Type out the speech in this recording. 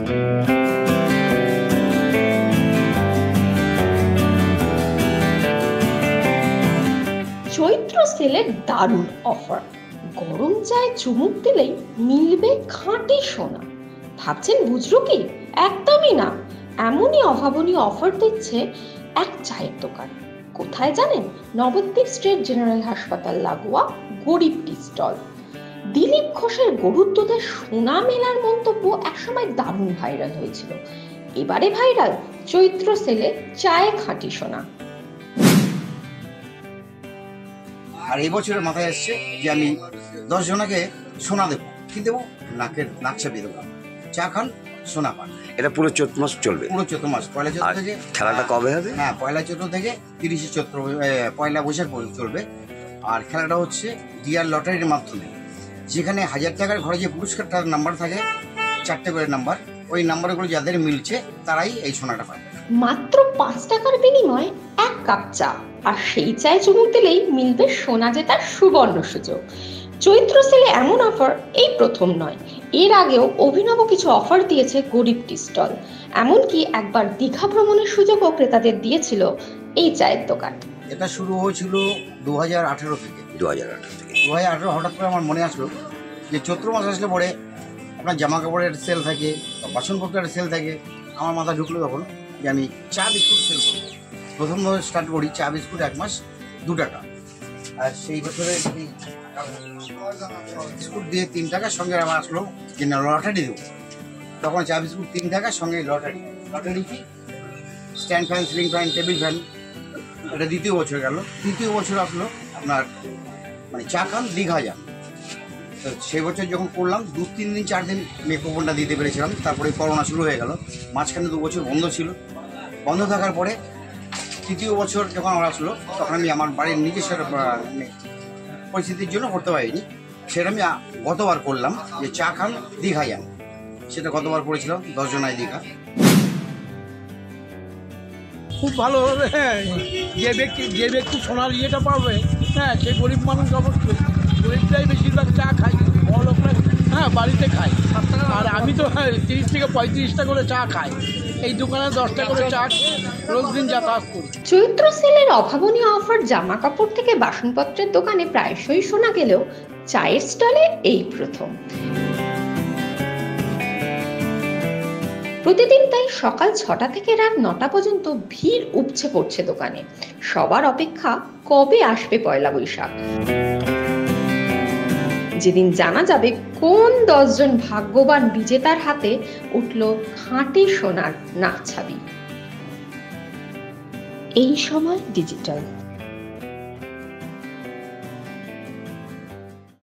চৈত্র সেলের দারুণ অফার। গরম চায়ে চুমুক দিলেই মিলবে খাঁটি সোনা। ভাবছেন বুঝলো কি? একদমই না। এমনই অভাবনীয় অফার দিচ্ছে এক চায়ের দোকান। কোথায় জানেন? নবদ্বীপ স্ট্রিট জেনারেল হাসপাতাল লাগোয়া গরিব টি স্টল। দিলীপ ঘোষের গরুর দুধের সোনা মেলার মন্তব্য একসময় দারুণ ভাইরাল হয়েছিল। এবারে ভাইরাল চৈত্র সেলে চায়ে খাঁটি সোনা। আর এই বছরের মাথায় আসছে যে আমি 10 জনকে সোনা দেবো, কি দেবো? নাক চাপিয়ে দেবো। চা খান, সোনা পান। এটা পুরো চৈত্র মাস চলবে? পুরো চৈত্র মাস, পয়লা চৈত্র থেকে। খেলাটা কবে হবে? হ্যাঁ, পয়লা চৈত্র থেকে 30শে চৈত্র, পয়লা বৈশাখ চলবে। আর খেলাটা হচ্ছে ডিয়ার লটারির মাধ্যমে, যেখানে 1000 টাকার ঘরে যে পুরস্কারটার নাম্বার থাকে, 4টে করে নাম্বার, ওই নাম্বারগুলো যাদের মিলছে তারাই এই সোনাটা পায়। মাত্র 5 টাকার বিনিময়ে 1 কাপ চা, আর সেই চায়ে চুমুক দিলেই মিলবে সোনা জেতার সুবর্ণ সুযোগ। চৈত্র সেলে এমন অফার এই প্রথম নয়, এর আগেও অভিনব কিছু অফার দিয়েছে গরিব টি স্টল। এমনকি একবার দীঘা ভ্রমণের সুযোগও ক্রেতাদের দিয়েছিল এই চায়ের দোকান। এটা শুরু হয়েছিল 2018 থেকে। 2018 হঠাৎ করে আমার মনে আসলো যে চৈত্র মাস আসলে পরে আপনার জামা কাপড়ের সেল থাকে, বাসনপত্রের সেল থাকে। আমার মাথা ঢুকলো তখন যে আমি চা বিস্কুট সেল করবো। প্রথম স্টার্ট করি চা বিস্কুট 1 মাস 2 টাকা। আর সেই বছরে বিস্কুট দিয়ে 3 টাকার সঙ্গে আমার আসলো যে না, লটারি দেবো। তখন চা বিস্কুট 3 টাকার সঙ্গে লটারি কি stand fan, ceiling fan, table fan. এটা দ্বিতীয় বছর গেল। তৃতীয় বছর আসলো আপনার মানে চা খান দীঘা যান। তো সেই বছর যখন করলাম 2-3 দিন 4 দিন কুপনটা দিতে পেরেছিলাম। তারপরে করোনা শুরু হয়ে গেল, মাঝখানে 2 বছর বন্ধ ছিল। বন্ধ থাকার পরে তৃতীয় বছর যখন আমার আসলো, তখন আমি আমার বাড়ির নিজস্ব পরিস্থিতির জন্য করতে পারিনি। সেটা আমি গতবার করলাম যে চা খান দীঘা যান, সেটা গতবার করেছিলাম 10 জনায় দীঘা। খুব ভালো হবে। হ্যাঁ, যে ব্যক্তি সোনার ইয়েটা পাবে, হ্যাঁ, সে গরিব মানুষ অবশ্যই। গরিবটাই বেশিরভাগ চা খায়, বড় লোকরা হ্যাঁ বাড়িতে খায়। আর আমি তো 30 থেকে 35টা করে চা খাই। এই দোকানে 10টা করে চা খেয়ে রোজ দিন যাতায়াত করি। চৈত্র সেলের অভাবনীয় অফার জামা কাপড় থেকে বাসনপত্রের দোকানে প্রায়শই শোনা গেলেও চায়ের স্টলে এই প্রথম। প্রতিদিন তাই সকাল 6টা থেকে রাত 9টা পর্যন্ত ভিড় উপচে পড়ছে দোকানে। সবার অপেক্ষা কবে আসবে পয়লা বৈশাখ, যেদিন জানা যাবে কোন 10 জন ভাগ্যবান বিজেতার হাতে উঠল খাঁটি সোনার নাকছাবি। এই সময় ডিজিটাল।